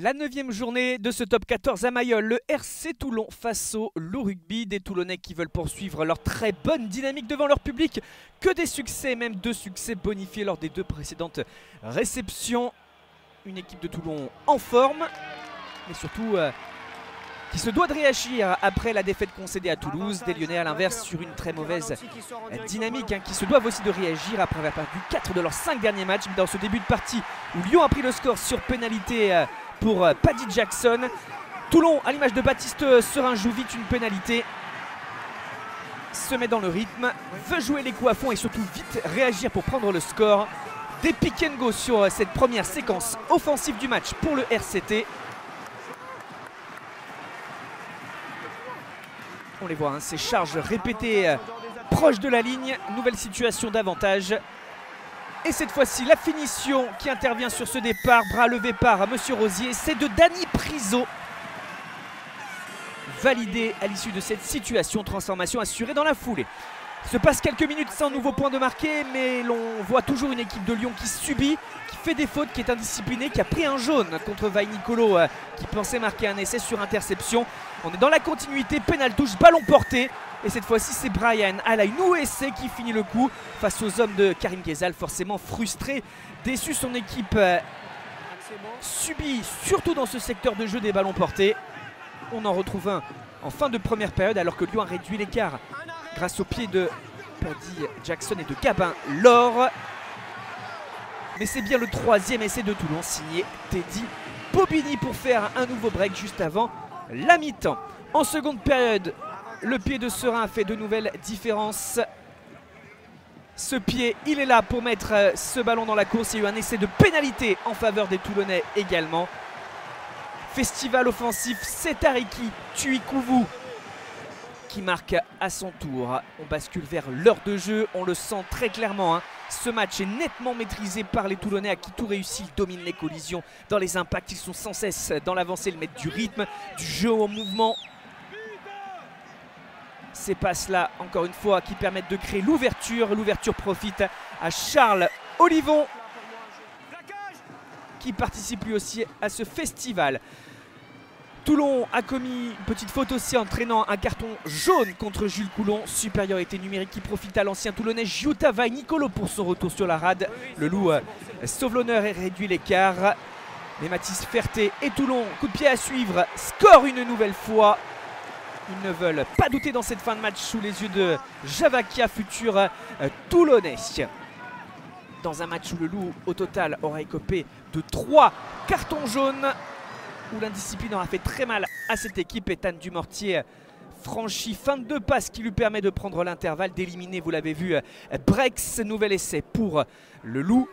La 9e journée de ce top 14 à Mayol, le RC Toulon face au Loup Rugby, des Toulonnais qui veulent poursuivre leur très bonne dynamique devant leur public. Que des succès, même 2 succès bonifiés lors des 2 précédentes réceptions. Une équipe de Toulon en forme, mais surtout qui se doit de réagir après la défaite concédée à Toulouse. Des Lyonnais à l'inverse sur une très mauvaise dynamique, qui se doivent aussi de réagir après avoir perdu 4 de leurs 5 derniers matchs. Dans ce début de partie où Lyon a pris le score sur pénalité pour Paddy Jackson, Toulon, à l'image de Baptiste Serin, joue vite une pénalité, se met dans le rythme, veut jouer les coups à fond et surtout vite réagir pour prendre le score. Des pick and go sur cette première séquence offensive du match pour le RCT. On les voit, ces charges répétées proches de la ligne. Nouvelle situation d'avantage. Et cette fois-ci, la finition qui intervient sur ce départ, bras levé par Monsieur Rosier, c'est de Dany Priso. Validé à l'issue de cette situation, transformation assurée dans la foulée. Se passe quelques minutes sans nouveau point de marqué, mais l'on voit toujours une équipe de Lyon qui subit, qui fait des fautes, qui est indisciplinée, qui a pris un jaune contre Vai Nicolo, qui pensait marquer un essai sur interception. On est dans la continuité, pénal touche, ballon porté. Et cette fois-ci, c'est Brian Alain-Ouessé qui finit le coup face aux hommes de Karim Ghezal, forcément frustré, déçu. Son équipe subit, surtout dans ce secteur de jeu des ballons portés. On en retrouve un en fin de première période, alors que Lyon a réduit l'écart grâce au pied de Paddy Jackson et de Gabin Laure. Mais c'est bien le 3e essai de Toulon, signé Teddy Bobigny, pour faire un nouveau break juste avant la mi-temps. En seconde période, le pied de Serin fait de nouvelles différences. Ce pied, il est là pour mettre ce ballon dans la course. Il y a eu un essai de pénalité en faveur des Toulonnais également. Festival offensif, c'est Tariki Tuikouvou qui marque à son tour. On bascule vers l'heure de jeu, on le sent très clairement. Ce match est nettement maîtrisé par les Toulonnais, à qui tout réussit. Ils dominent les collisions, dans les impacts, ils sont sans cesse dans l'avancée. Ils mettent du rythme, du jeu en mouvement. Ces passes-là, encore une fois, qui permettent de créer l'ouverture. L'ouverture profite à Charles Olivon, qui participe lui aussi à ce festival. Toulon a commis une petite faute aussi, entraînant un carton jaune contre Jules Coulon. Supériorité numérique qui profite à l'ancien Toulonnais Giuta Vai Nicolo pour son retour sur la rade. Le Loup sauve l'honneur et réduit l'écart. Mais Mathis Ferté et Toulon, coup de pied à suivre, score une nouvelle fois. Ils ne veulent pas douter dans cette fin de match sous les yeux de Javakia, futur Toulonnais. Dans un match où le Loup, au total, aura écopé de 3 cartons jaunes, où l'indiscipline aura fait très mal à cette équipe. Ethan Dumortier franchit fin de 2 passes qui lui permet de prendre l'intervalle, d'éliminer, vous l'avez vu, Brex. Nouvel essai pour le Loup.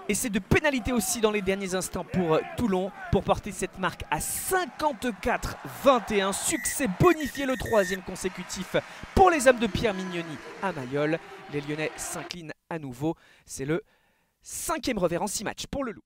Essai de pénalité aussi dans les derniers instants pour Toulon, pour porter cette marque à 54-21. Succès bonifié, le 3e consécutif pour les hommes de Pierre Mignoni à Mayol. Les Lyonnais s'inclinent à nouveau. C'est le 5e revers en 6 matchs pour le Loup.